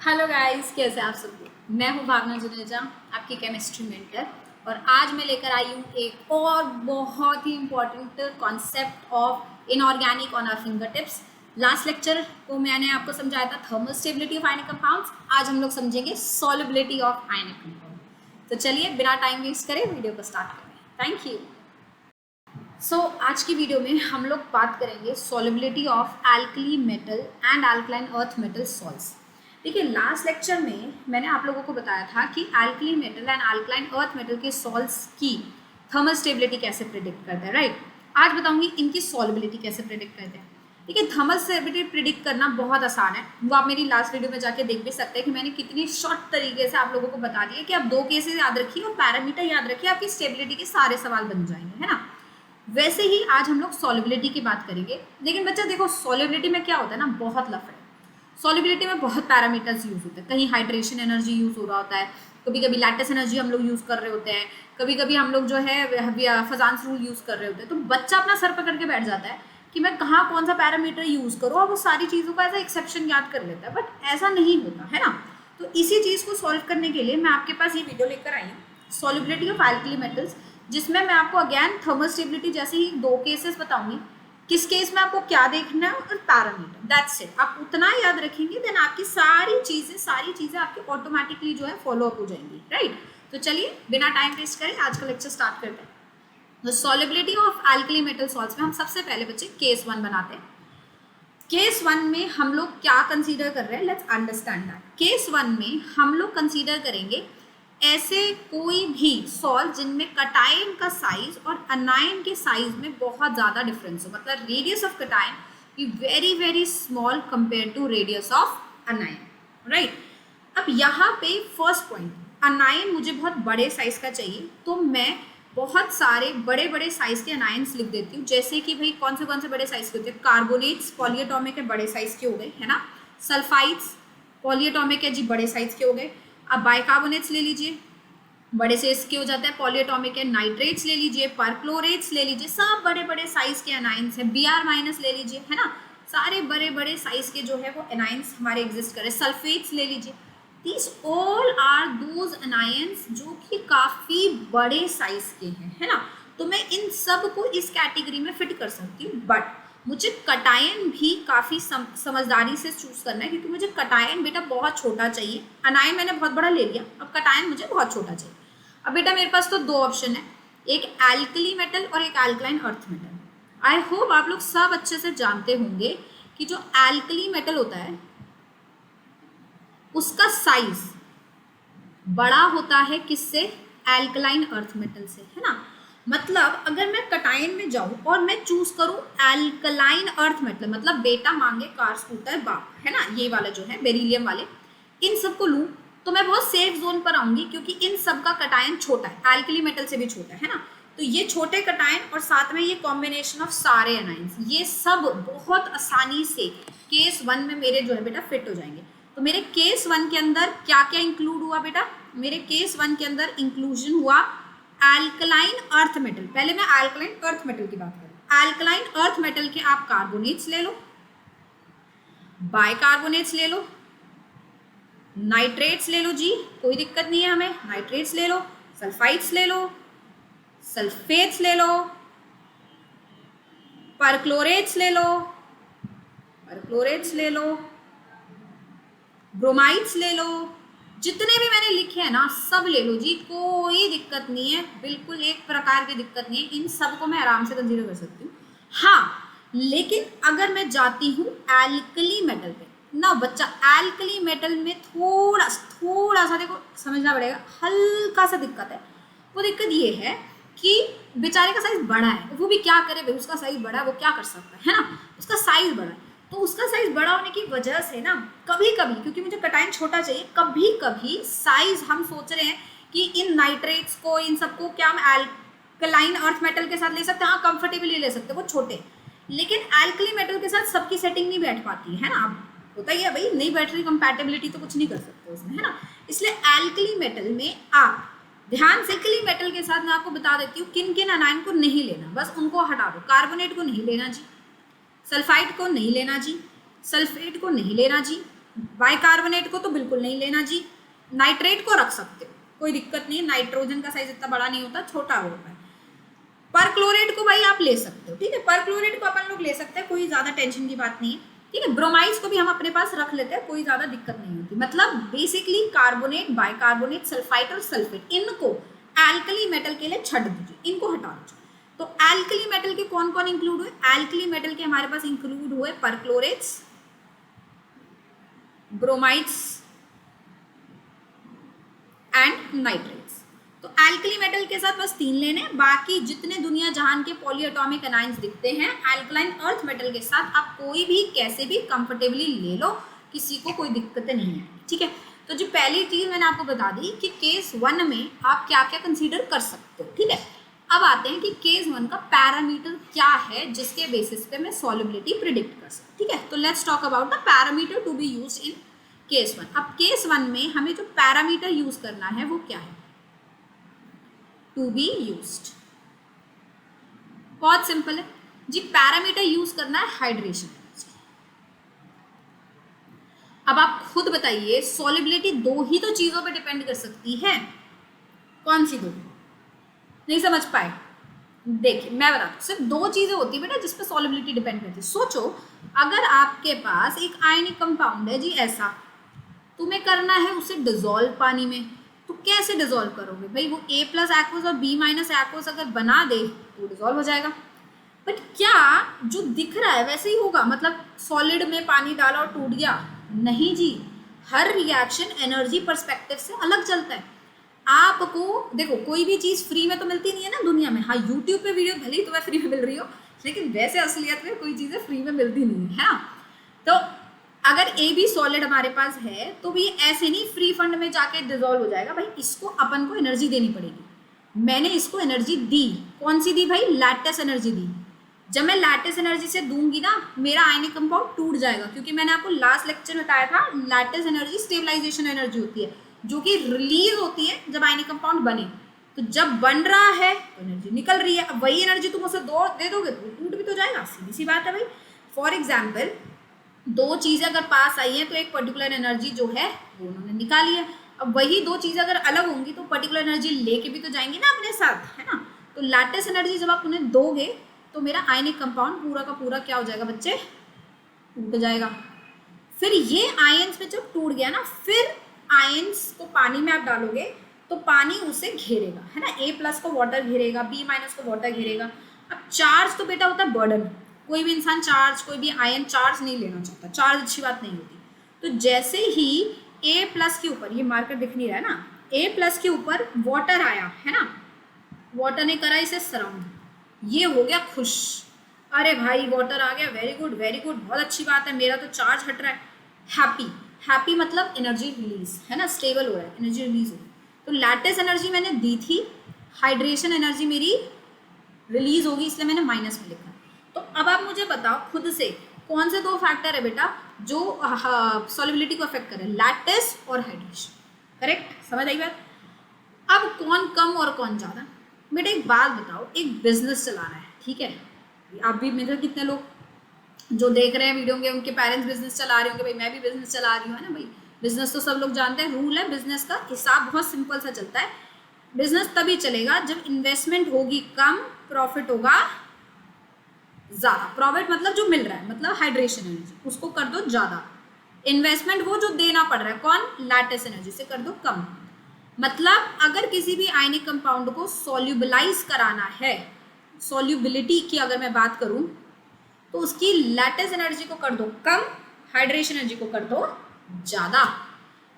Hello guys, कैसे आप सब लोग। मैं हूँ भावना जुनेजा, आपकी केमिस्ट्री मेंटर। और आज मैं लेकर आई हूँ एक और बहुत ही important concept of inorganic on our fingertips. Last lecture को मैंने आपको समझाया था thermal stability of ionic compounds. आज हम लोग समझेंगे सॉल्युबिलिटी ऑफ आयनिक कंपाउंड। तो चलिए बिना टाइम वेस्ट करे वीडियो को स्टार्ट करें। Thank you. आज की वीडियो में हम लोग बात करेंगे solubility of alkali metal and alkaline earth metal salts. देखिए, लास्ट लेक्चर में मैंने आप लोगों को बताया था कि alkali metal and alkaline earth metal के सॉल्ट्स की थर्मल स्टेबिलिटी कैसे प्रिडिक्ट करते हैं, राइट। आज बताऊंगी इनकी सॉल्युबिलिटी कैसे प्रिडिक्ट करते हैं। देखिए, थर्मल स्टेबिलिटी प्रिडिक्ट करना बहुत आसान है। वो आप मेरी लास्ट वीडियो में जाके देख भी सकते हैं कि मैंने कितनी शॉर्ट तरीके से आप लोगों को बता दिया कि आप दो केसेस याद रखिए और पैरामीटर याद रखिए, आपकी स्टेबिलिटी के सारे सवाल बन जाएंगे, है ना। वैसे ही आज हम लोग सॉल्युबिलिटी की बात करेंगे। लेकिन बच्चा देखो, सॉल्युबिलिटी में क्या होता है ना, बहुत लफड़ा है। सॉल्युबिलिटी में बहुत पैरामीटर्स यूज होते हैं। कहीं हाइड्रेशन एनर्जी यूज हो रहा होता है, कभी कभी लैटिस एनर्जी हम लोग यूज कर रहे होते हैं, कभी कभी हम लोग जो है फजांस रूल यूज कर रहे होते हैं। तो बच्चा अपना सर पकड़ के बैठ जाता है कि मैं कहाँ कौन सा पैरामीटर यूज करूँ, और वो सारी चीज़ों का ऐसा एक्सेप्शन याद कर लेता है। बट ऐसा नहीं होता है ना। तो इसी चीज़ को सॉल्व करने के लिए मैं आपके पास ये वीडियो लेकर आई हूँ, सॉल्युबिलिटी ऑफ एल्कली मेटल्स, जिसमें मैं आपको अगेन थर्मल स्टेबिलिटी जैसे ही दो केसेस बताऊंगी। किस केस में आपको क्या देखना है और पैरामीटर, दैट्स इट। आप उतना याद रखेंगे देन आपकी सारी चीजें आपके ऑटोमेटिकली जो है फॉलो अप हो जाएंगी, राइट। तो चलिए बिना टाइम वेस्ट करें आज का लेक्चर स्टार्ट करते हैं। तो solubility of alkali metal salts में हम सबसे पहले बच्चे केस 1 बनाते हैं। केस 1 में हम लोग क्या कंसीडर कर रहे हैं, लेट्स अंडरस्टैंड दैट। केस 1 में हम लोग कंसीडर करेंगे ऐसे कोई भी सॉल्ट जिनमें कटायन का साइज और अनायन के साइज में बहुत ज़्यादा डिफरेंस हो, मतलब radius of cation be very very small compare to radius of anion, right. अब यहाँ पे फर्स्ट पॉइंट, अनायन मुझे बहुत बड़े साइज का चाहिए, तो मैं बहुत सारे बड़े बड़े साइज के अनायंस लिख देती हूँ। जैसे कि भाई कौन से बड़े साइज के होते हैं, कार्बोनेट्स पॉलीएटॉमिक के बड़े साइज के हो गए, है ना। सल्फाइड्स पॉलीएटॉमिक है जी, बड़े साइज के हो गए। अब बाइकार्बोनेट्स ले लीजिए, बड़े साइज के हो जाते हैं, पॉलीएटॉमिक है। नाइट्रेट्स ले लीजिए, परक्लोरेट्स ले लीजिए, सब बड़े बड़े साइज के एनाइंस है। Br- ले लीजिए, है ना। सारे बड़े बड़े साइज के जो है वो एनाइंस हमारे एग्जिस्ट करे। सल्फेट्स ले लीजिए। These all are those anions जो कि काफी बड़े साइज के हैं, है ना। तो मैं इन सब को इस कैटेगरी में फिट कर सकती हूँ। बट मुझे कटायन भी काफ़ी समझदारी से चूज करना है, क्योंकि मुझे कटायन बेटा बहुत छोटा चाहिए। अनायन मैंने बहुत बड़ा ले लिया, अब कटायन मुझे बहुत छोटा चाहिए। अब बेटा मेरे पास तो दो ऑप्शन है, एक एल्कली मेटल और एक एल्कलाइन अर्थ मेटल। आई होप आप लोग सब अच्छे से जानते होंगे कि जो एल्कली मेटल होता है उसका साइज बड़ा होता है किससे, एल्कलाइन अर्थ मेटल से, है ना। मतलब अगर मैं कटायन में जाऊं और मैं चूज करूं एल्कलाइन अर्थ मेटल, मतलब बेटा मांगे कार स्कूटर बाप, है ना, ये वाला जो है बेरिलियम वाले, इन सब को लूं तो मैं बहुत सेफ जोन पर आऊंगी, क्योंकि इन सब का कटायन छोटा है, एल्कली मेटल से भी छोटा है ना। तो ये छोटे कटायन और साथ में ये कॉम्बिनेशन ऑफ सारे एनाइंस, ये सब बहुत आसानी से केस 1 में मेरे जो है बेटा फिट हो जाएंगे। तो मेरे केस 1 के अंदर क्या क्या इंक्लूड हुआ बेटा, मेरे केस 1 के अंदर इंक्लूजन हुआ एल्कलाइन अर्थ मेटल। पहले मैं एल्कलाइन अर्थ मेटल की बात करूं। एल्कलाइन अर्थ मेटल के आप कार्बोनेट्स ले लो, बाइकार्बोनेट्स ले लो, नाइट्रेट्स ले लो जी, कोई दिक्कत नहीं है हमें, नाइट्रेट्स ले लो, सल्फाइड्स ले लो, सल्फेट्स ले लो, परक्लोरेट्स ले लो, परक्लोरेट्स ले लो, ब्रोमाइड्स ले लो, जितने भी मैंने लिखे हैं ना सब ले लो जी, कोई दिक्कत नहीं है, बिल्कुल एक प्रकार की दिक्कत नहीं है, इन सब को मैं आराम से कंसीडर कर सकती हूँ। हाँ, लेकिन अगर मैं जाती हूँ एल्कली मेटल पे ना बच्चा, एल्कली मेटल में थोड़ा सा देखो समझना पड़ेगा, हल्का सा दिक्कत है। वो दिक्कत ये है कि बेचारे का साइज बड़ा है, वो भी क्या करे भाई, उसका साइज बड़ा है, वो क्या कर सकता है ना, उसका साइज बड़ा है। तो उसका साइज बड़ा होने की वजह से ना कभी कभी, क्योंकि मुझे कटायन छोटा चाहिए, कभी कभी साइज हम सोच रहे हैं कि इन नाइट्रेट्स को, इन सबको क्या हम एल्कलाइन अर्थ मेटल के साथ ले सकते हैं, हाँ कंफर्टेबली ले सकते हैं, वो छोटे। लेकिन एल्कली मेटल के साथ सबकी सेटिंग नहीं बैठ पाती है ना। अब होता ही है भाई, नहीं बैठ रही कंपैटिबिलिटी तो कुछ नहीं कर सकते उसमें, है ना। इसलिए एल्कली मेटल में आप ध्यान से, एल्कली मेटल के साथ मैं आपको बता देती हूँ किन किन अनायन को नहीं लेना, बस उनको हटा दो। कार्बोनेट को नहीं लेना जी, सल्फाइड को नहीं लेना जी, सल्फेट को नहीं लेना जी, बाइकार्बोनेट को तो बिल्कुल नहीं लेना जी। नाइट्रेट को रख सकते हो, कोई दिक्कत नहीं, नाइट्रोजन का साइज इतना बड़ा नहीं होता, छोटा होता है। परक्लोरेट को भाई आप ले सकते हो, ठीक है, परक्लोरेट को अपन लोग ले सकते हैं, कोई ज्यादा टेंशन की बात नहीं है, ठीक है। ब्रोमाइड्स को भी हम अपने पास रख लेते हैं, कोई ज्यादा दिक्कत नहीं होती। मतलब बेसिकली कार्बोनेट, बाइकार्बोनेट, सल्फाइड और सल्फेट, इनको एल्कली मेटल के लिए छट दीजिए, इनको हटा दीजिए। तो एल्कली मेटल के कौन कौन इंक्लूड हुए? एल्कली मेटल के हमारे पास इंक्लूड हुए परक्लोरेट्स, ब्रोमाइड्स एंड नाइट्रेट्स। तो एल्कली मेटल के साथ बस 3 लेने, बाकी जितने दुनिया जहान के पॉलीएटॉमिक एनाइंस दिखते हैं एल्कलाइन अर्थ मेटल के साथ आप कोई भी कैसे भी कंफर्टेबली ले लो, किसी को कोई दिक्कत नहीं है, ठीक है। तो जो पहली चीज मैंने आपको बता दी कि केस 1 में आप क्या क्या कंसीडर कर सकते हो, ठीक है। अब आते हैं कि केस 1 का पैरामीटर क्या है जिसके बेसिस पे मैं सॉल्युबिलिटी प्रिडिक्ट कर सकती, ठीक है। तो let's talk about the parameter to be used in case 1। अब केस 1 में हमें जो पैरामीटर यूज करना है वो क्या है? टू बी यूज्ड, बहुत सिंपल है जी, पैरामीटर यूज करना है हाइड्रेशन। अब आप खुद बताइए, सॉल्युबिलिटी 2 ही तो चीजों पे डिपेंड कर सकती है, कौन सी 2? नहीं समझ पाए? देखिए मैं बताता हूँ, सिर्फ 2 चीजें होती है बेटा जिस पे सॉल्युबिलिटी डिपेंड करती है। सोचो अगर आपके पास एक आयनिक कंपाउंड है जी, ऐसा तुम्हें करना है उसे डिजोल्व पानी में, तो कैसे डिजोल्व करोगे भाई? वो A+ एक्वस और B- एक्वस अगर बना दे तो डिजोल्व हो जाएगा। बट क्या जो दिख रहा है वैसे ही होगा? मतलब सॉलिड में पानी डाला और टूट गया? नहीं जी, हर रिएक्शन एनर्जी पर्सपेक्टिव से अलग चलता है। आपको देखो, कोई भी चीज़ फ्री में तो मिलती नहीं है ना दुनिया में। हाँ, यूट्यूब पे वीडियो भले ही तुम्हें फ्री में मिल रही हो, लेकिन वैसे असलियत में कोई चीज़ें फ्री में मिलती नहीं है ना। तो अगर ए बी सॉलिड हमारे पास है तो भी ऐसे नहीं फ्री फंड में जाके डिजोल्व हो जाएगा भाई, इसको अपन को एनर्जी देनी पड़ेगी। मैंने इसको एनर्जी दी, कौन सी दी भाई? लैटिस एनर्जी दी। जब मैं लैटिस एनर्जी से दूंगी ना, मेरा आयनिक कंपाउंड टूट जाएगा, क्योंकि मैंने आपको लास्ट लेक्चर में बताया था लैटिस एनर्जी स्टेबलाइजेशन एनर्जी होती है जो कि रिलीज होती है जब आयनिक कंपाउंड बने। तो जब बन रहा है तो एनर्जी निकल रही है, अब वही एनर्जी तुम उसे दे दोगे तो टूट भी तो जाएगा, सीधी सी बात है भाई। फॉर एग्जाम्पल 2 चीज़ें अगर पास आई हैं तो एक पर्टिकुलर एनर्जी जो है वो उन्होंने निकाली है। अब वही 2 चीज़ें अगर अलग होंगी तो पर्टिकुलर एनर्जी लेके भी तो जाएंगी ना अपने साथ, है ना। तो लैटिस एनर्जी जब आप उन्हें दोगे तो मेरा आयनिक कंपाउंड पूरा का पूरा क्या हो जाएगा बच्चे? टूट जाएगा। फिर ये आयंस में जब टूट गया ना, फिर आयंस को पानी में आप डालोगे तो पानी उसे घेरेगा, है ना। A+ को वाटर घेरेगा, B- को वाटर घेरेगा। अब चार्ज तो बेटा होता है बर्डन, कोई भी इंसान चार्ज, कोई भी आयन चार्ज नहीं लेना चाहता, चार्ज अच्छी बात नहीं होती। तो जैसे ही A+ के ऊपर, ये मार्कर दिख नहीं रहा है ना, A+ के ऊपर वाटर आया है ना, वाटर ने करा इसे सराउंड, ये हो गया खुश, अरे भाई वाटर आ गया, वेरी गुड वेरी गुड, बहुत अच्छी बात है, मेरा तो चार्ज हट रहा है। हैप्पी, हैप्पी मतलब एनर्जी रिलीज, है ना, स्टेबल हो रहा है, एनर्जी रिलीज हो रही है। तो लैटिस एनर्जी मैंने दी थी, हाइड्रेशन एनर्जी मेरी रिलीज होगी, इसलिए मैंने माइनस में लिखा। तो अब आप मुझे बताओ खुद से, कौन से 2 फैक्टर है बेटा जो सॉल्युबिलिटी को अफेक्ट करे? लैटिस और हाइड्रेशन, करेक्ट, समझ आई बात। अब कौन कम और कौन ज़्यादा? बेटा एक बात बताओ, एक बिजनेस चलाना है, ठीक है, आप भी मेरे कितने लोग जो देख रहे हैं वीडियो के उनके पेरेंट्स बिजनेस चला रहे होंगे, भाई मैं भी बिजनेस चला रही हूँ, है ना भाई। बिजनेस तो सब लोग जानते हैं, रूल है बिजनेस का, हिसाब बहुत सिंपल सा चलता है। बिजनेस तभी चलेगा जब इन्वेस्टमेंट होगी कम, प्रॉफिट होगा ज़्यादा। प्रॉफिट मतलब जो मिल रहा है, मतलब हाइड्रेशन एनर्जी, उसको कर दो ज़्यादा। इन्वेस्टमेंट वो जो देना पड़ रहा है, कौन? लैटिस एनर्जी, से कर दो कम। मतलब अगर किसी भी आयनिक कंपाउंड को सॉल्युबलाइज कराना है, सॉल्युबिलिटी की अगर मैं बात करूं, तो उसकी लैटिस एनर्जी को कर दो कम, हाइड्रेशन एनर्जी को कर दो ज़्यादा।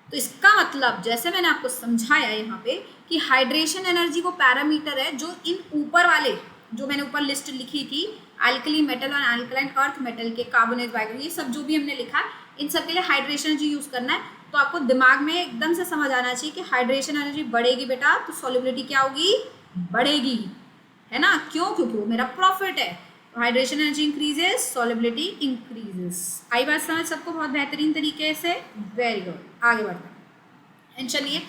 तो इसका मतलब जैसे मैंने आपको समझाया यहाँ पे कि हाइड्रेशन एनर्जी को पैरामीटर है जो इन ऊपर वाले, जो मैंने ऊपर लिस्ट लिखी थी, अल्कली मेटल और अल्कलाइन अर्थ मेटल के, कार्बोनेट, बाइकार्बोनेट, ये सब जो भी हमने लिखा, इन सब के लिए हाइड्रेशन एनर्जी यूज़ करना है। तो आपको दिमाग में एकदम से समझ आना चाहिए कि हाइड्रेशन एनर्जी बढ़ेगी बेटा तो सॉल्युबिलिटी क्या होगी? बढ़ेगी, है ना। क्यों? क्योंकि वो मेरा प्रॉफिट है। Hydration energy increases, solubility increases. आई बात समझ सबको बहुत बेहतरीन तरीके से? वेरी गुड, आगे बढ़ते हैं। चलिए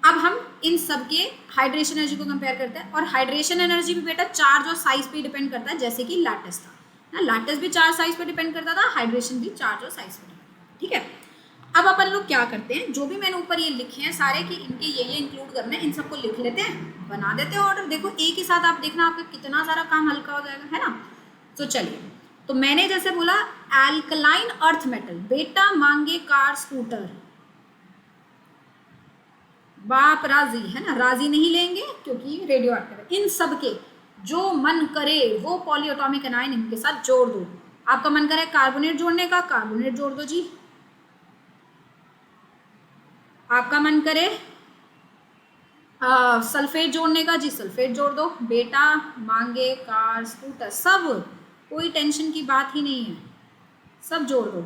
अब हम इन सब के हाइड्रेशन एनर्जी को कंपेयर करते हैं। और हाइड्रेशन एनर्जी भी बेटा चार्ज और साइज पे डिपेंड करता है, जैसे कि लैटिस था ना, लैटिस भी चार्ज साइज पे डिपेंड करता था, हाइड्रेशन भी चार्ज और साइज पे डिपेंड, ठीक है। अब अपन लोग क्या करते हैं, जो भी मैंने ऊपर ये लिखे हैं सारे कि इनके ये इंक्लूड करना है, इन सबको लिख लेते हैं, बना देते हैं ऑर्डर। देखो एक ही साथ आप देखना आपका कितना सारा काम हल्का हो जाएगा, है ना। तो चलिए, तो मैंने जैसे बोला एल्कलाइन अर्थ मेटल, बेटा मांगे कार स्कूटर, बाप राजी, है ना, राजी नहीं लेंगे क्योंकि रेडियो एक्टिव है। इन सब के जो मन करे वो पॉलीएटॉमिक एनायन इनके साथ जोड़ दो। आपका मन करे कार्बोनेट जोड़ने का, कार्बोनेट जोड़ दो जी। आपका मन करे सल्फेट जोड़ने का जी, सल्फेट जोड़ दो। बेटा मांगे कार स्कूटर, सब, कोई टेंशन की बात ही नहीं है, सब जोड़ दो,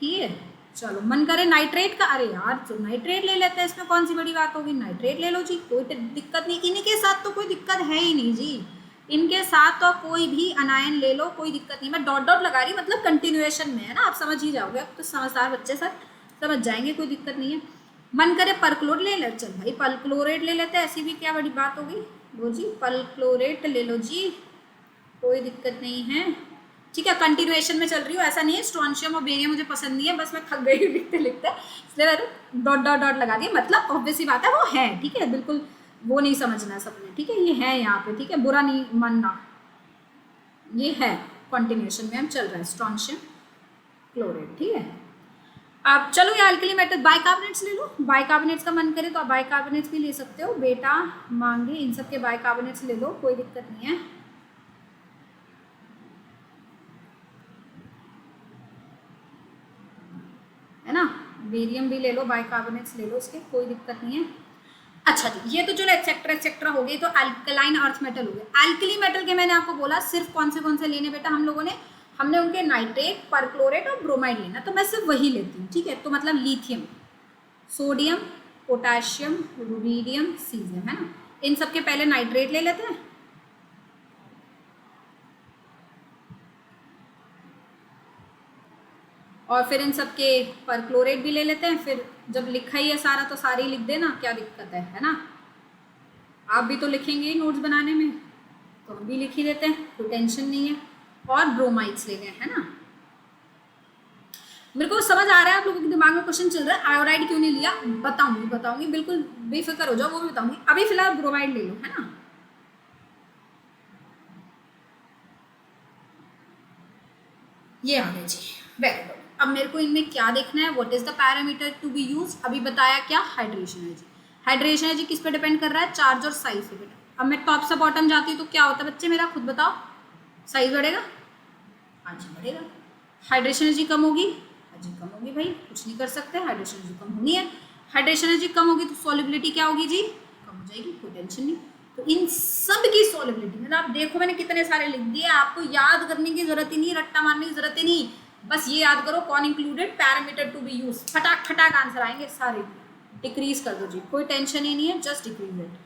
ठीक है। चलो मन करे नाइट्रेट का, अरे यार तो नाइट्रेट ले लेते हैं, इसमें कौन सी बड़ी बात होगी, नाइट्रेट ले लो जी, कोई दिक्कत नहीं। इनके साथ तो कोई दिक्कत है ही नहीं जी, इनके साथ तो कोई भी अनायन ले लो, कोई दिक्कत नहीं। मैं डॉट डॉट लगा रही, मतलब कंटिन्यूएशन में है ना, आप समझ ही जाओगे, अब तो समझदार बच्चे सर समझ जाएंगे, कोई दिक्कत नहीं है। मन करे परक्लोर ले ले, चल भाई परक्लोरेट ले लेते हैं, ऐसी भी क्या बड़ी बात होगी, लो जी परक्लोरेट ले लो जी, कोई दिक्कत नहीं है, ठीक है। कंटिन्यूएशन में चल रही हूँ, ऐसा नहीं है स्ट्रॉन्शियम और बेरियम मुझे पसंद नहीं है, बस मैं थक गई लिखते लिखते, इसलिए मैंने डॉट डॉट डॉट लगा दिया, मतलब ऑब्वियस ही बात है वो है, ठीक है, बिल्कुल वो नहीं समझना सबने, ठीक है, ये है यहाँ पे, ठीक है, बुरा नहीं मानना, ये है कंटिन्यूएशन में हम चल रहा है स्ट्रॉन्शियम क्लोराइड, ठीक है। अब चलो ये अल्कली मेटल बाइकार्बोनेट्स ले लो, बाइकार्बोनेट्स का मन करे तो आप बाइकार्बोनेट्स भी ले सकते हो, बेटा मांगे इन सब के बाइकार्बोनेट्स ले लो, कोई दिक्कत नहीं है। है ना, बेरियम भी ले लो, बाइकार्बोनेट्स ले लो, इसके कोई दिक्कत नहीं है। अच्छा जी, ये तो चलो एक्सेट्रा हो गई, तो अल्कलाइन अर्थ मेटल हो गया। अल्कली मेटल के मैंने आपको बोला सिर्फ कौन से लेने बेटा हम लोगों ने, हमने उनके नाइट्रेट, परक्लोरेट और ब्रोमाइड लेना, तो मैं सिर्फ वही लेती हूँ, ठीक है। तो मतलब lithium, sodium, potassium, rubidium, caesium, है ना, इन सब के पहले नाइट्रेट ले लेते हैं, और फिर इन सब के परक्लोरेट भी ले लेते हैं। फिर जब लिखा ही है सारा तो सारे ही लिख देना, क्या दिक्कत है ना। आप भी तो लिखेंगे नोट्स बनाने में, तो हम भी लिख ही देते हैं, कोई टेंशन नहीं है। और ब्रोमाइड्स ले गए, है ना। मेरे को समझ आ रहा है आप लोगों के दिमाग में क्वेश्चन चल रहा है आयोडाइड क्यों नहीं लिया, बताऊंगी, बिल्कुल बेफिक्र हो जाओ, वो भी बताऊंगी। अभी फिलहाल ब्रोमाइड ले लो, है ना। ये आ गया जी, वेरी गुड। अब मेरे को इनमें क्या देखना है, what is the parameter to be use. अभी बताया क्या, हाइड्रेशन एनर्जी। हाइड्रेशन एनर्जी किस पे डिपेंड कर रहा है, चार्ज और साइज पे बेटा। अब मैं टॉप से बॉटम जाती हूँ तो क्या होता है बच्चे, मेरा खुद बताओ, साइज बढ़ेगा, हाँ जी बढ़ेगा। हाइड्रेशन एनर्जी कम होगी, हाँ जी कम होगी, भाई कुछ नहीं कर सकते, हाइड्रेशन एनर्जी कम होनी है। हाइड्रेशन एनर्जी कम होगी तो सॉल्युबिलिटी क्या होगी जी, कम हो जाएगी, कोई टेंशन नहीं। तो इन सब की सॉल्युबिलिटी, मतलब आप देखो मैंने कितने सारे लिख दिए, आपको याद करने की जरूरत ही नहीं, रट्टा मारने की जरूरत ही नहीं, बस ये याद करो कौन included, parameter to be use, फटाक आंसर आएंगे सारे। डिक्रीज कर दो जी, कोई टेंशन ही नहीं है, जस्ट डिक्रीज इट।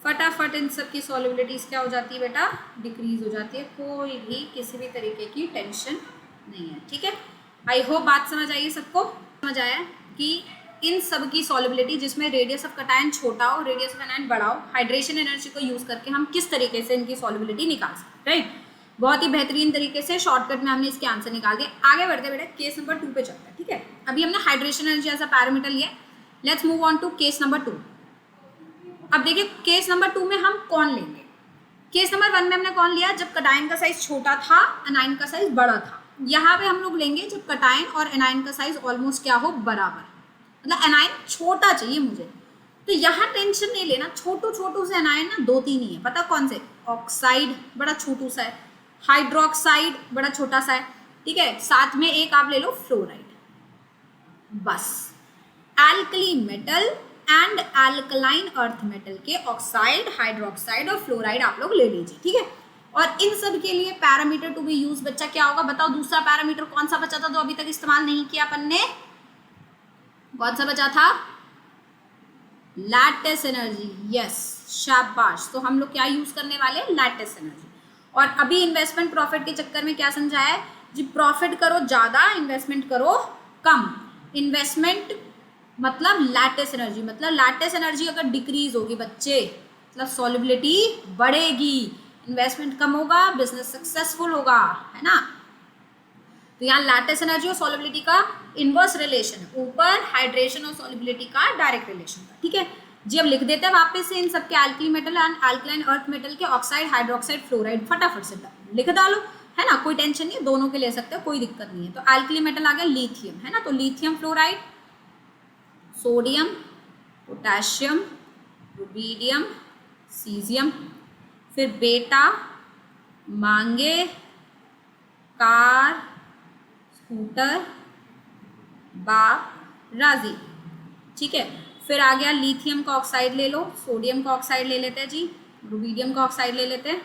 फटाफट इन सब की सॉल्युबिलिटीज क्या हो जाती है बेटा, डिक्रीज हो जाती है, कोई भी किसी भी तरीके की टेंशन नहीं है, ठीक है। आई होप बात समझ आई सबको, समझ आया कि इन सब की सॉल्युबिलिटी जिसमें रेडियस ऑफ कटायन छोटा हो, रेडियस ऑफ एनायन बड़ा हो, हाइड्रेशन एनर्जी को यूज करके हम किस तरीके से इनकी सॉल्युबिलिटी निकाल सकते हैं, राइट। बहुत ही बेहतरीन तरीके से शॉर्टकट में हमने इसके आंसर निकाल दिए। आगे बढ़ते बेटा केस नंबर 2 पे चलते हैं, ठीक है। अभी हमने hydration energy as a parameter लिया, let's move on to case number 2। अब देखिए केस नंबर 2 में हम कौन लेंगे। केस नंबर 1 में हमने कौन लिया, जब कटायन का साइज छोटा था, एनायन का साइज बड़ा था। यहाँ पे हम लोग लेंगे जब कटायन और एनायन का साइज ऑलमोस्ट क्या हो, बराबर, मतलब एनायन छोटा चाहिए मुझे। तो यहाँ टेंशन नहीं लेना, छोटू से एनायन ना 2-3 ही है, पता कौन से, ऑक्साइड बड़ा छोटू सा है, हाइड्रोक्साइड बड़ा छोटा सा है, ठीक है, साथ में एक आप ले लो फ्लोराइड, बस। Alkali metal and alkaline earth metal के ऑक्साइड, हाइड्रोक्साइड और फ्लोराइड आप लोग ले लीजिए, ठीक है। और इन सब के लिए पैरामीटर टू बी यूज बच्चा क्या होगा बताओ, दूसरा पैरामीटर कौन सा बचा था जो अभी तक इस्तेमाल नहीं किया अपन ने, कौन सा बचा था, लैटिस एनर्जी, यस शाबाश। तो हम लोग क्या यूज करने वाले, लैटिस एनर्जी। और अभी इन्वेस्टमेंट प्रॉफिट के चक्कर में क्या समझाया है जी, प्रॉफिट करो ज्यादा, इन्वेस्टमेंट करो कम। इन्वेस्टमेंट मतलब लैटिस एनर्जी, मतलब लैटिस एनर्जी अगर डिक्रीज होगी बच्चे मतलब सॉल्युबिलिटी बढ़ेगी, इन्वेस्टमेंट कम होगा, बिजनेस सक्सेसफुल होगा, है ना। तो यहाँ लैटिस एनर्जी और सॉल्युबिलिटी का इनवर्स रिलेशन है, ऊपर हाइड्रेशन और सॉल्युबिलिटी का डायरेक्ट रिलेशन था, ठीक है जी। अब लिख देते हैं वापस से इन सबके alkali metal and alkaline earth metal के ऑक्साइड, हाइड्रोक्साइड, फ्लोराइड, फटाफट से लिख डालो, है ना, कोई टेंशन नहीं है, दोनों के ले सकते हो, कोई दिक्कत नहीं है। तो एल्कली मेटल आ गया लिथियम, है ना, तो lithium fluoride, sodium, potassium, rubidium, caesium, फिर बेटा, मांगे, कार, स्कूटर, बाप, राजी, ठीक है। फिर आ गया लिथियम का ऑक्साइड ले लो, सोडियम का ऑक्साइड ले लेते हैं जी, रुबीडियम का ऑक्साइड ले लेते हैं,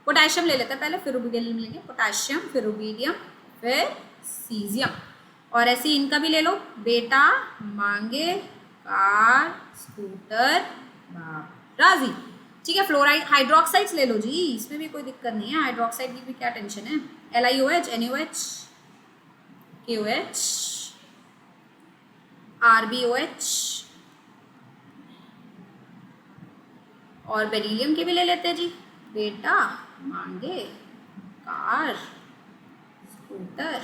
पोटेशियम ले लेते हैं पहले, फिर रुबीडियम लेंगे, पोटेशियम, फिर रुबीडियम, फिर सीजियम, और ऐसे ही इनका भी ले लो, बेटा, मांगे, कार, स्कूटर, बाप, राजी, ठीक है। फ्लोराइड हाइड्रोक्साइड्स ले लो जी, इसमें भी कोई दिक्कत नहीं है, हाइड्रोक्साइड की भी क्या टेंशन है, LiOH, NaOH, KOH, RbOH, और बेरिलियम के भी ले लेते हैं जी, बेटा, मांगे, कार, स्कूटर,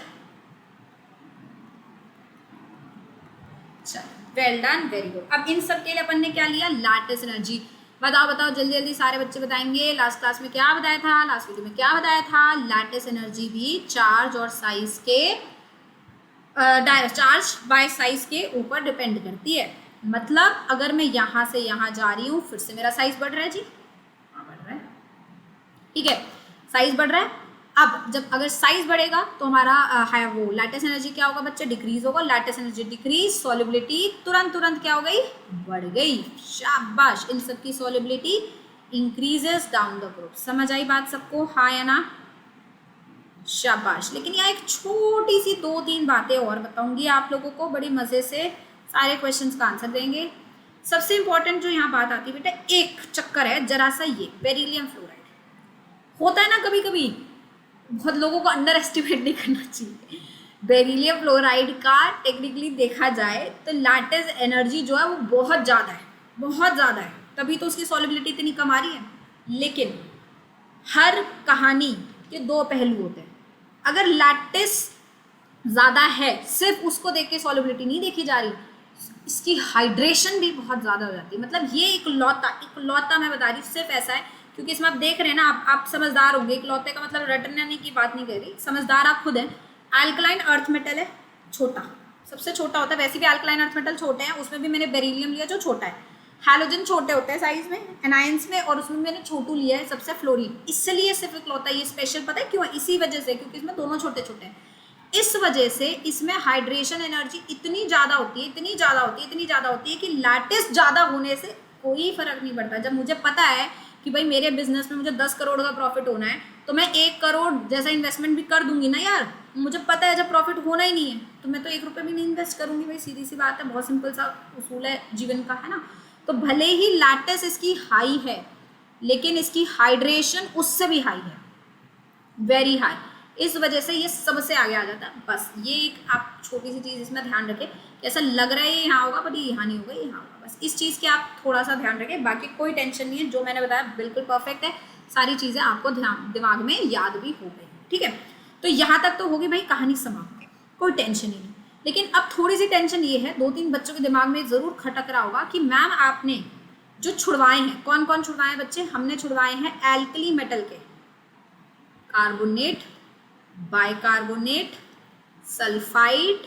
चलो वेल डन, वेरी गुड। अब इन सब के लिए अपन ने क्या लिया, लैटिस एनर्जी। बताओ बताओ जल्दी जल्दी, सारे बच्चे बताएंगे लास्ट क्लास में क्या बताया था, लास्ट वीडियो में क्या बताया था। लैटिस एनर्जी भी चार्ज और साइज के चार्ज बाय साइज के ऊपर डिपेंड करती है। मतलब अगर मैं यहाँ से यहाँ जा रही हूँ, फिर से मेरा साइज बढ़ रहा है जी, हाँ बढ़ रहा है, ठीक है, साइज बढ़ रहा है। अब जब अगर साइज बढ़ेगा तो हमारा है वो लैटिस एनर्जी क्या होगा बच्चे, डिक्रीज होगा। लैटिस एनर्जी डिक्रीज, सॉल्युबिलिटी तुरंत क्या हो गई, बढ़ गई, शाबाश। इन सब की solubility increases down the group. समझ आई बात सबको, हाँ या ना, शाबाश। लेकिन यहाँ एक छोटी सी 2-3 बातें और बताऊंगी आप लोगों को, बड़ी मजे से सारे क्वेश्चंस का आंसर देंगे। सबसे इंपॉर्टेंट जो यहाँ बात आती है बेटा, एक चक्कर है जरा सा, ये बेरिलियम फ्लोराइड होता है ना कभी कभी, बहुत लोगों को अंडर एस्टिमेट नहीं करना चाहिए। बेरिलियम फ्लोराइड का टेक्निकली देखा जाए तो लैटिस एनर्जी जो है वो बहुत ज़्यादा है, बहुत ज़्यादा है, तभी तो उसकी सॉल्युबिलिटी इतनी कम आ रही है। लेकिन हर कहानी के 2 पहलू होते हैं। अगर लैटिस ज़्यादा है, सिर्फ उसको देख के सॉल्युबिलिटी नहीं देखी जा रही, इसकी हाइड्रेशन भी बहुत ज़्यादा हो जाती है। मतलब ये इकलौता मैं बता रही हूँ, सिर्फ ऐसा है क्योंकि इसमें आप देख रहे हैं ना, आप समझदार होंगे। इकलौते का मतलब रटने की बात नहीं कर रही, समझदार आप खुद हैं। अल्कलाइन अर्थ मेटल है, छोटा, सबसे छोटा होता है। वैसे भी अल्कलाइन अर्थ मेटल छोटे हैं, उसमें भी मैंने बेरिलियम लिया जो छोटा है। हैलोजन छोटे होते हैं साइज में, एनायंस में, और उसमें मैंने छोटू लिया है सबसे, फ्लोरीन। इसलिए सिर्फ इकलौता ये स्पेशल, पता है क्यों है, इसी वजह से, क्योंकि इसमें दोनों छोटे छोटे हैं। इस वजह से इसमें हाइड्रेशन एनर्जी इतनी ज़्यादा होती है, इतनी ज़्यादा होती है कि लैटिस ज़्यादा होने से कोई फर्क नहीं पड़ता। जब मुझे पता है कि भाई मेरे बिजनेस में मुझे 10 करोड़ का प्रॉफिट होना है, तो मैं 1 करोड़ जैसा इन्वेस्टमेंट भी कर दूंगी ना यार। मुझे पता है जब प्रॉफिट होना ही नहीं है तो मैं तो 1 रुपये भी नहीं इन्वेस्ट करूंगी भाई, सीधी सी बात है, बहुत सिंपल सा उसूल है जीवन का, है ना। तो भले ही लैटिस इसकी हाई है, लेकिन इसकी हाइड्रेशन उससे भी हाई है, वेरी हाई। इस वजह से ये सबसे आगे आ जाता है। बस ये एक आप छोटी सी चीज़ इसमें ध्यान रखें कि ऐसा लग रहा है ये यहाँ होगा, बट ये यहाँ नहीं होगा, ये यहाँ होगा। बस इस चीज़ की आप थोड़ा सा ध्यान रखें, बाकी कोई टेंशन नहीं है। जो मैंने बताया बिल्कुल परफेक्ट है, सारी चीज़ें आपको दिमाग में याद भी हो गई, ठीक है। तो यहाँ तक तो होगी भाई कहानी समाप्त, कोई टेंशन ही नहीं। लेकिन अब थोड़ी सी टेंशन ये है, 2-3 बच्चों के दिमाग में ज़रूर खटक रहा होगा कि मैम आपने जो छुड़वाए हैं, कौन कौन छुड़वाए हैं बच्चे, हमने छुड़वाए हैं एल्कली मेटल के, कार्बोनेट, बाइकार्बोनेट, सल्फाइड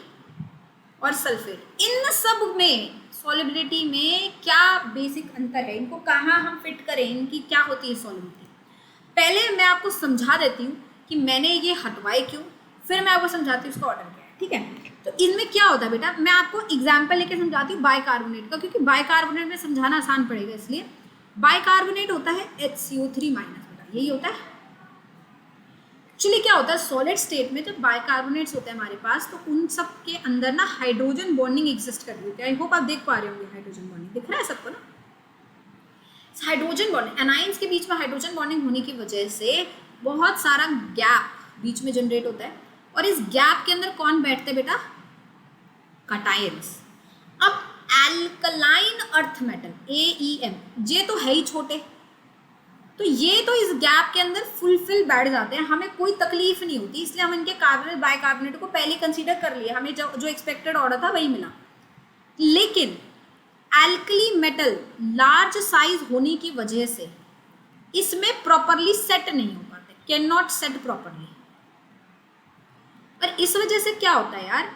और सल्फेट। इन सब में सॉल्युबिलिटी में क्या बेसिक अंतर है, इनको कहाँ हम फिट करें, इनकी क्या होती है सॉल्युबिलिटी। पहले मैं आपको समझा देती हूँ कि मैंने ये हटवाए क्यों, फिर मैं आपको समझाती हूँ उसका ऑर्डर क्या है, ठीक है। तो इनमें क्या होता है बेटा, मैं आपको एग्जाम्पल लेके समझाती हूँ बाइकार्बोनेट का, क्योंकि बाइकार्बोनेट में समझाना आसान पड़ेगा। इसलिए बाइकार्बोनेट होता है HCO3- बेटा, यही होता है। एक्चुअली क्या होता है, सॉलिड स्टेट में जब बाइकार्बोनेट्स होते हैं हमारे पास, तो उन सब के अंदर ना हाइड्रोजन बॉन्डिंग एग्जिस्ट कर रही है। आई होप आप देख पा रहे होंगे, हाइड्रोजन बॉन्डिंग दिख रहा है सबको ना। हाइड्रोजन बॉन्डिंग, एनायंस के बीच में हाइड्रोजन बॉन्डिंग होने की वजह से बहुत सारा गैप बीच में जनरेट होता है, और इस गैप के अंदर कौन बैठते हैं बेटा, कैटायंस। अब एल्कलाइन अर्थ मेटल AEM, ये तो है ही छोटे, तो ये तो इस गैप के अंदर फुलफिल बैठ जाते हैं, हमें कोई तकलीफ नहीं होती, इसलिए हम इनके कार्बोनेट बाइकार्बोनेट को पहले कंसीडर कर लिए, हमें जो एक्सपेक्टेड ऑर्डर था वही मिला। लेकिन एल्कली मेटल लार्ज साइज होने की वजह से इसमें प्रॉपरली सेट नहीं हो पाते, कैन नॉट सेट प्रॉपरली। और इस वजह से क्या होता है यार,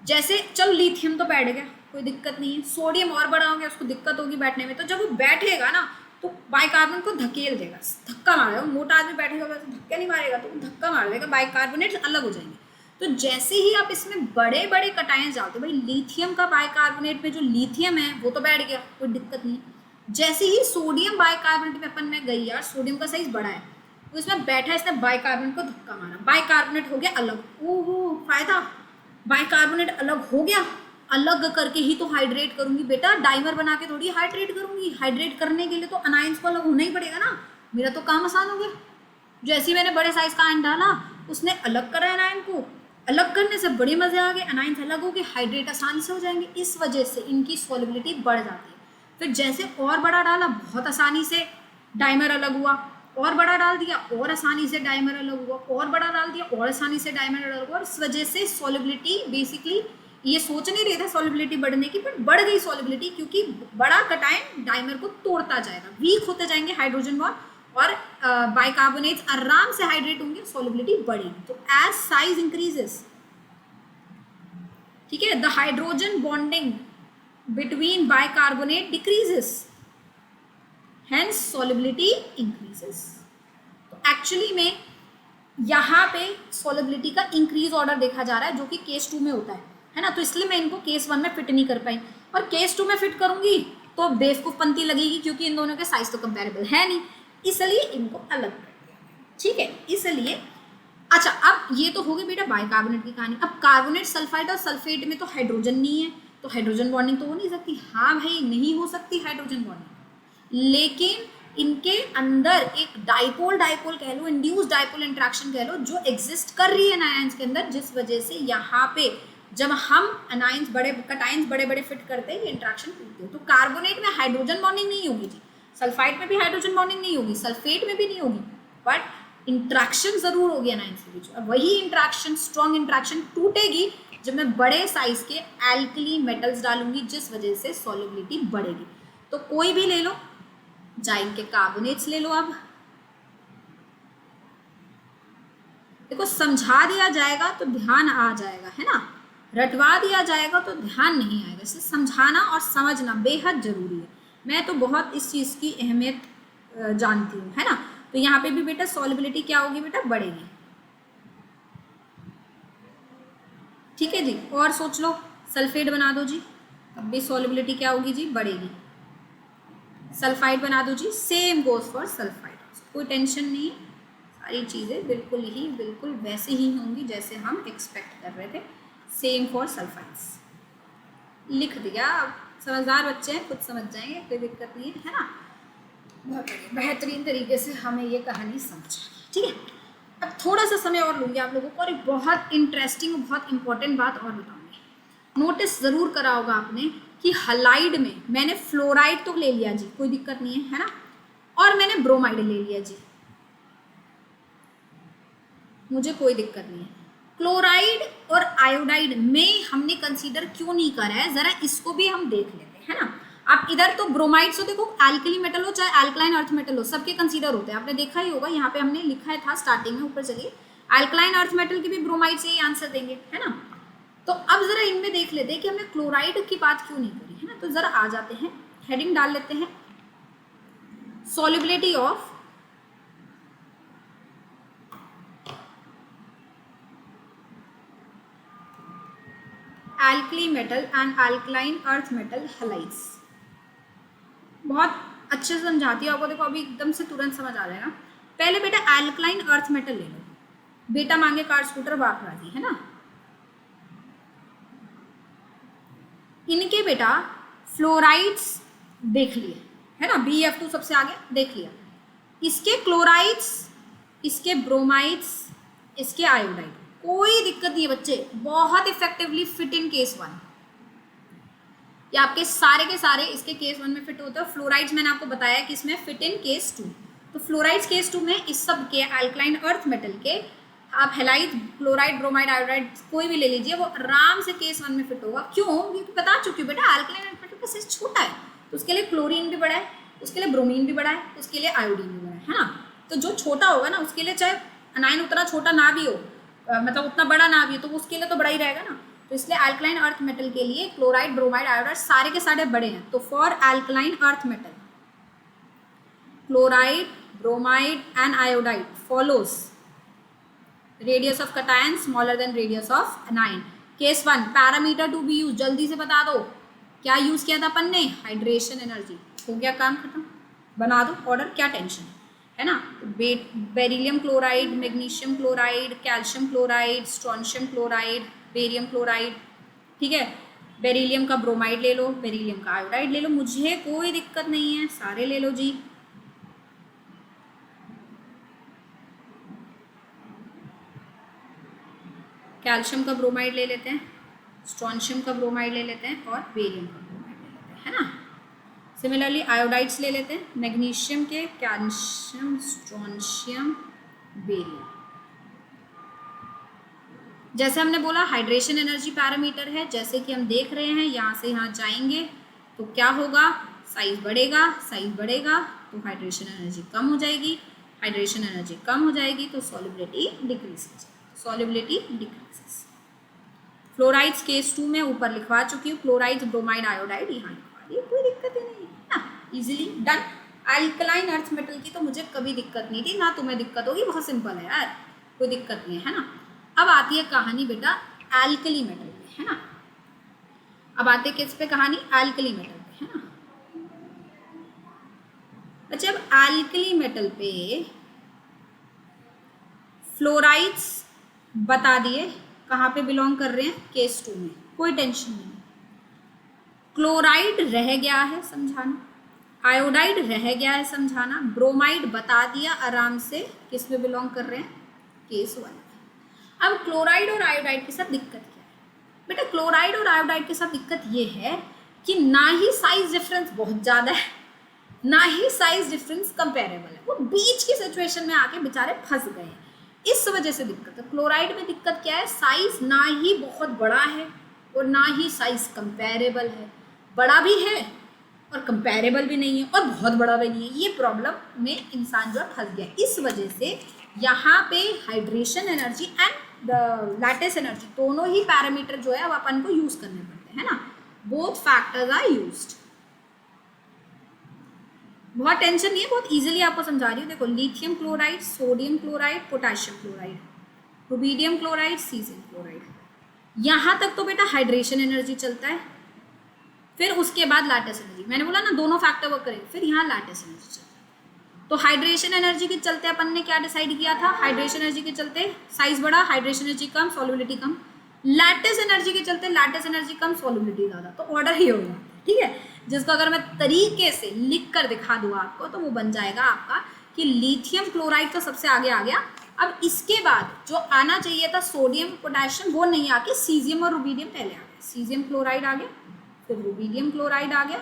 जैसे चलो लिथियम तो बैठ गया, कोई दिक्कत नहीं है, सोडियम और बड़ा हो गया, उसको दिक्कत होगी बैठने में, तो जब वो बैठेगा ना तो बाइकार्बोनेट को धकेल देगा, धक्का मारेगा, मोटा आदमी बैठेगा वैसे धक्का नहीं मारेगा, तो धक्का मार देगा, बाइकार्बोनेट अलग हो जाएंगे। तो जैसे ही आप इसमें बड़े बड़े कटायंस डालते हो, भाई लिथियम का बाइकार्बोनेट में जो लिथियम है वो तो बैठ गया, कोई दिक्कत नहीं। जैसे ही सोडियम बाइकार्बोनेट में अपन में गई यार, सोडियम का साइज बड़ा है, तो इसमें बैठा, इसने बाइकार्बोनेट को धक्का मारा, बाइकार्बोनेट हो गया अलग, ओहो फायदा, बाइकार्बोनेट अलग हो गया, अलग करके ही तो हाइड्रेट करूंगी बेटा, डाइमर बना के थोड़ी हाइड्रेट करूंगी, हाइड्रेट करने के लिए तो अनाइंस को अलग होना ही पड़ेगा ना, मेरा तो काम आसान हो गया। जैसे ही मैंने बड़े साइज का आयन डाला, उसने अलग करा अनायन को, अलग करने से बड़े मजे आ गए, अनाइंस अलग हो गए, हाइड्रेट आसानी से हो जाएंगे, इस वजह से इनकी सॉल्युबिलिटी बढ़ जाती है। फिर जैसे और बड़ा डाला, बहुत आसानी से डाइमर अलग हुआ, और बड़ा डाल दिया और आसानी से डाइमर अलग हुआ, और बड़ा डाल दिया और आसानी से डाइमर अलग हुआ, और इस वजह से सॉल्युबिलिटी बेसिकली, ये सोच नहीं रहे थे सॉल्युबिलिटी बढ़ने की, पर बढ़ गई सॉल्युबिलिटी, क्योंकि बड़ा कटायन डाइमर को तोड़ता जाएगा, वीक होते जाएंगे हाइड्रोजन बॉन्ड, और बाइकार्बोनेट्स आराम से हाइड्रेट होंगे, सॉल्युबिलिटी बढ़ेगी। तो एज साइज इंक्रीजेस, ठीक है, the hydrogen bonding between bicarbonate decreases, hence solubility increases. तो एक्चुअली में यहाँ पे सॉल्युबिलिटी का इंक्रीज ऑर्डर देखा जा रहा है, जो कि केस 2 में होता है ना, तो इसलिए मैं इनको केस 1 में फिट नहीं कर पाई, और केस 2 में फिट करूंगी तो बेवकूफपंती लगेगी, क्योंकि इन दोनों के साइज तो कंपेरेबल है नहीं, इसलिए इनको अलग कर दिया, ठीक है, इसलिए। अच्छा, अब ये तो हो गई बेटा बाइकार्बोनेट की कहानी। अब कार्बोनेट, सल्फाइड और सल्फेट में तो हाइड्रोजन नहीं है, तो हाइड्रोजन बॉन्डिंग तो हो नहीं सकती। हाँ भाई, नहीं हो सकती हाइड्रोजन बॉन्डिंग, लेकिन इनके अंदर एक डाइपोल कह लो, इंड्यूस डाइपोल इंट्रैक्शन कह लो, जो एग्जिस्ट कर रही है अनायंस के अंदर, जिस वजह से यहाँ पे जब हम अनायंस बड़े कटायंस बड़े बड़े फिट करते हैं, ये इंट्रैक्शन टूटते हैं। तो कार्बोनेट में हाइड्रोजन बॉन्डिंग नहीं होगी जी, सल्फाइड में भी हाइड्रोजन बॉन्डिंग नहीं होगी, सल्फेट में भी नहीं होगी, बट इंट्रैक्शन जरूर होगी अनायंस के बीच। और वही इंट्रैक्शन, स्ट्रॉन्ग इंट्रैक्शन टूटेगी जब मैं बड़े साइज के एल्कली मेटल्स डालूंगी, जिस वजह से सॉल्युबिलिटी बढ़ेगी। तो कोई भी ले लो, चाहे इनके कार्बोनेट्स ले लो, अब देखो समझा दिया जाएगा तो ध्यान आ जाएगा, है ना, रटवा दिया जाएगा तो ध्यान नहीं आएगा, इसलिए समझाना और समझना बेहद जरूरी है। मैं तो बहुत इस चीज़ की अहमियत जानती हूँ, है ना। तो यहाँ पे भी बेटा सॉल्युबिलिटी क्या होगी बेटा, बढ़ेगी, ठीक है जी। और सोच लो, सल्फेट बना दो जी, अब भी सॉल्युबिलिटी क्या होगी जी, बढ़ेगी। सल्फाइड बना दो जी, सेम गोज फॉर सल्फाइड, कोई टेंशन नहीं, सारी चीज़ें बिल्कुल वैसे ही होंगी जैसे हम एक्सपेक्ट कर रहे थे। सेम फॉर सल्फाइड्स, लिख दिया, समझदार बच्चे हैं, खुद समझ जाएंगे, कोई दिक्कत नहीं है ना। बहुत बेहतरीन तरीके से हमें ये कहानी समझ, ठीक है। अब थोड़ा सा समय और लूँगी आप लोगों को, और एक बहुत इंटरेस्टिंग, बहुत इंपॉर्टेंट बात और बताऊँगी। नोटिस ज़रूर करा होगा आपने कि हलाइड में मैंने फ्लोराइड तो ले लिया जी, कोई दिक्कत नहीं है ना, और मैंने ब्रोमाइड ले लिया जी, मुझे कोई दिक्कत नहीं है। क्लोराइड और आयोडाइड में हमने कंसीडर क्यों नहीं करा है, जरा इसको भी हम देख लेते हैं ना। आप इधर तो ब्रोमाइड्स हो, देखो एल्कली मेटल हो चाहे एल्कलाइन अर्थ मेटल हो, सबके कंसीडर होते हैं, आपने देखा ही होगा, यहाँ पे हमने लिखा है था स्टार्टिंग में, ऊपर चलिए, एल्कलाइन अर्थ मेटल के भी ब्रोमाइड से ही आंसर देंगे, है ना। तो अब जरा इनमें देख लेते हैं कि हमने क्लोराइड की बात क्यों नहीं करी, है ना। तो जरा आ जाते हैं, हेडिंग डाल लेते हैं, solubility of alkali metal and alkaline earth metal halides। बहुत अच्छे से समझाती हूँ आपको, देखो अभी एकदम से तुरंत समझ आ जाएगा। पहले बेटा एल्कलाइन अर्थ मेटल ले लो, बेटा मांगे कार स्कूटर बाप राजी, है ना। इनके बेटा फ्लोराइड्स देख लिए, है ना, BF2 सबसे आगे देख लिया, इसके क्लोराइड्स, इसके ब्रोमाइड्स, इसके आयोडाइड, कोई दिक्कत नहीं है बच्चे, बहुत इफेक्टिवली फिट इन केस 1। ये आपके सारे के सारे इसके केस 1 में फिट होते हैं। फ्लोराइड्स मैंने आपको बताया कि इसमें फिट इन केस 2। तो फ्लोराइड्स केस 2 में इस सब के अल्कलाइन अर्थ मेटल के आप हेलाइड, क्लोराइड, ब्रोमाइड, आयोडाइड कोई भी ले लीजिए, वो आराम से केस 1 में फिट होगा। क्यों? क्योंकि बता चुकी हूँ बेटा अल्कलाइन अर्थ मेटल का साइज छोटा है, तो उसके लिए क्लोरीन भी बड़ा है, उसके लिए ब्रोमीन भी बड़ा है, उसके लिए आयोडीन भी बड़ा है ना। तो जो छोटा होगा ना उसके लिए चाहे अनायन उतना छोटा ना भी हो, मतलब उतना बड़ा ना भी हो, तो उसके लिए तो बड़ा ही रहेगा ना। तो इसलिए अल्कलाइन अर्थ मेटल के लिए क्लोराइड, ब्रोमाइड, आयोडाइड सारे के सारे बड़े हैं। तो for alkaline earth metal chloride, bromide and iodide follows radius of cation smaller than radius of anion. Case 1 parameter to be used, जल्दी से बता दो क्या यूज किया था अपन ने? Hydration energy. हो गया काम खत्म, बना दो ऑर्डर, क्या टेंशन है ना। Beryllium chloride, magnesium chloride, calcium chloride, strontium chloride, barium chloride, ठीक है। बेरिलियम का ब्रोमाइड ले लो, बेरिलियम का आयोडाइड ले लो, मुझे कोई दिक्कत नहीं है, सारे ले लो जी। कैल्शियम का ब्रोमाइड ले लेते हैं, स्ट्रोंशियम का ब्रोमाइड ले लेते हैं और बेरियम का ब्रोमाइड ले लेते हैं, है ना। सिमिलरली आयोडाइड्स ले लेते हैं, मैग्नीशियम के, कैल्शियम, स्ट्रोंशियम, बेरियम। जैसे हमने बोला हाइड्रेशन एनर्जी पैरामीटर है, जैसे कि हम देख रहे हैं यहाँ से यहाँ जाएंगे तो क्या होगा, साइज बढ़ेगा, साइज बढ़ेगा तो हाइड्रेशन एनर्जी कम हो जाएगी, हाइड्रेशन एनर्जी कम हो जाएगी तो सॉल्युबिलिटी डिक्रीज हो जाएगी, सॉल्युबिलिटी डिक्रीजेस। फ्लोराइड्स केस 2 में ऊपर लिखवा चुकी हूँ, क्लोराइड्स, ब्रोमाइड, आयोडाइड यहाँ लिखवा दी, कोई दिक्कत ही नहीं है ना, easily done. Alkaline earth metal की तो मुझे कभी दिक्कत नहीं थी, ना तुम्हें दिक्कत होगी, बहुत सिंपल है यार, कोई दिक्कत नहीं है ना। अब आती है कहानी बेटा एल्कली मेटल पे, है ना। अब आते किस पे कहानी? एल्कली मेटल पे, है ना। अच्छा अब एल्कली मेटल पे फ्लोराइड्स बता दिए कहाँ पे बिलोंग कर रहे हैं, केस 2 में, कोई टेंशन नहीं। क्लोराइड रह गया है समझाना, आयोडाइड रह गया है समझाना, ब्रोमाइड बता दिया आराम से किस में बिलोंग कर रहे हैं, केस 1 में। अब क्लोराइड और आयोडाइड के साथ दिक्कत क्या है बेटा? क्लोराइड और आयोडाइड के साथ दिक्कत ये है कि ना ही साइज डिफरेंस बहुत ज़्यादा है, ना ही साइज डिफरेंस कंपेरेबल है, वो बीच की सिचुएशन में आके बेचारे फंस गए हैं, इस वजह से दिक्कत है। क्लोराइड में दिक्कत क्या है? साइज ना ही बहुत बड़ा है और ना ही साइज कंपेरेबल है, बड़ा भी है और कंपेरेबल भी नहीं है और बहुत बड़ा भी नहीं है, ये प्रॉब्लम में इंसान जो है फंस गया। इस वजह से यहाँ पे hydration energy and the lattice energy दोनों ही पैरामीटर जो है अब अपन को यूज करने पड़ते हैं ना, बोथ फैक्टर्स आर यूज्ड। बहुत टेंशन नहीं है, बहुत इजीली आपको समझा रही हूँ। देखो lithium chloride, sodium chloride, potassium chloride, rubidium chloride, caesium chloride, यहाँ तक तो बेटा हाइड्रेशन एनर्जी चलता है, फिर उसके बाद लैटिस एनर्जी, मैंने बोला ना दोनों फैक्टर वर्क करेंगे, फिर यहाँ लैटिस एनर्जी चलता है। तो हाइड्रेशन एनर्जी के चलते अपन ने क्या डिसाइड किया था? हाइड्रेशन एनर्जी के चलते साइज बड़ा, हाइड्रेशन एनर्जी कम, सॉल्युबिलिटी कम। लैटिस एनर्जी के चलते लैटिस एनर्जी कम, सॉल्युबिलिटी ज़्यादा, तो ऑर्डर ही होगा, ठीक है। जिसको अगर मैं तरीके से लिख कर दिखा दूँ आपको तो वो बन जाएगा आपका कि लिथियम क्लोराइड तो सबसे आगे आ गया, अब इसके बाद जो आना चाहिए था सोडियम, पोटेशियम, वो नहीं आके सीजियम और रुबीडियम पहले आ गया, सीजियम क्लोराइड आ गया, फिर रुबीडियम क्लोराइड आ गया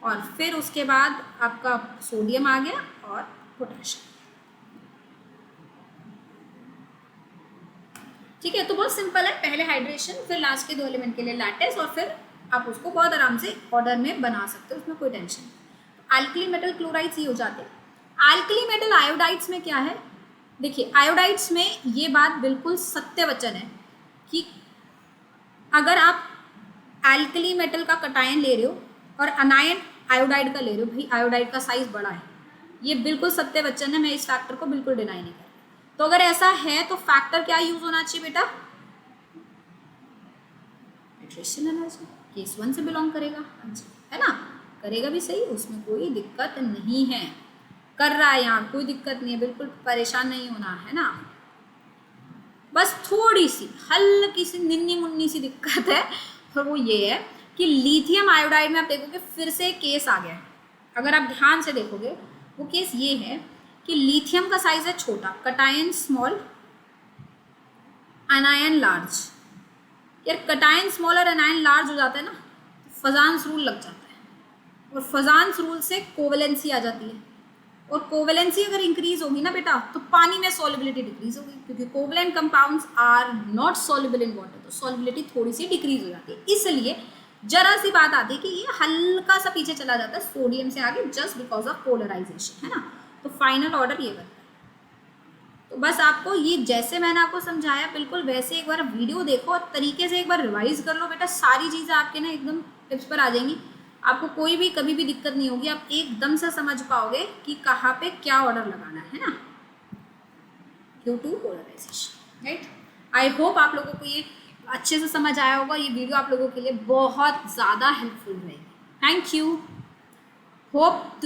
और फिर उसके बाद आपका सोडियम आ गया और पोटेशियम, ठीक है। तो बहुत सिंपल है, पहले हाइड्रेशन, फिर लास्ट के 2 एलिमेंट के लिए लैटिस, और फिर आप उसको बहुत आराम से ऑर्डर में बना सकते हो, उसमें कोई टेंशन नहीं। अल्कली मेटल क्लोराइड्स ही हो जाते हैं। अल्कली मेटल आयोडाइड्स में क्या है? देखिए आयोडाइड्स में ये बात बिल्कुल सत्य वचन है कि अगर आप अल्कली मेटल का कटायन ले रहे हो और अनायन आयोडाइड का ले रहे हो, भाई आयोडाइड का साइज बड़ा है, ये बिल्कुल सत्य वचन है, मैं इस फैक्टर को बिल्कुल डिनाई नहीं कर। तो अगर ऐसा है तो फैक्टर क्या यूज होना चाहिए बेटा? हाइड्रेशन एनर्जी, केस 1 से बिलोंग करेगा, है ना, करेगा भी सही, उसमें कोई दिक्कत नहीं है, कर रहा है यहाँ, कोई दिक्कत नहीं है, बिल्कुल परेशान नहीं होना है ना। बस थोड़ी सी हल्की सी निन्नी मुन्नी सी दिक्कत है, और वो ये है कि लिथियम आयोडाइड में आप देखोगे फिर से केस आ गया है, अगर आप ध्यान से देखोगे वो केस ये है कि लिथियम का साइज है छोटा, कटायन स्मॉल, अनायन लार्ज। यार कटायन स्मॉल और अनायन लार्ज हो जाता है ना, फजान्स रूल लग जाता है और फजान्स रूल से कोवेलेंसी आ जाती है और कोवेलेंसी अगर इंक्रीज होगी ना बेटा तो पानी में सॉल्युबिलिटी डिक्रीज होगी क्योंकि covalent compounds are not soluble in water, तो सॉल्युबिलिटी थोड़ी सी डिक्रीज हो जाती है। इसलिए जरा सी बात आती है कि ये हल्का सा पीछे चला जाता है सोडियम से आगे जस्ट बिकॉज ऑफ पोलराइजेशन, है ना। तो फाइनल ऑर्डर ये बनता है। तो बस आपको ये जैसे मैंने आपको समझाया बिल्कुल वैसे एक बार वीडियो देखो और तरीके से एक बार रिवाइज कर लो बेटा, सारी चीज़ें आपके ना एकदम टिप्स पर आ जाएंगी। आपको कोई भी कभी भी दिक्कत नहीं होगी, आप एकदम से समझ पाओगे कि कहाँ पे क्या ऑर्डर लगाना है ना, due to polarisation, right. I hope आप लोगों को ये अच्छे से समझ आया होगा। ये वीडियो आप लोगों के लिए बहुत ज़्यादा हेल्पफुल रहेगी। Thank you, hope to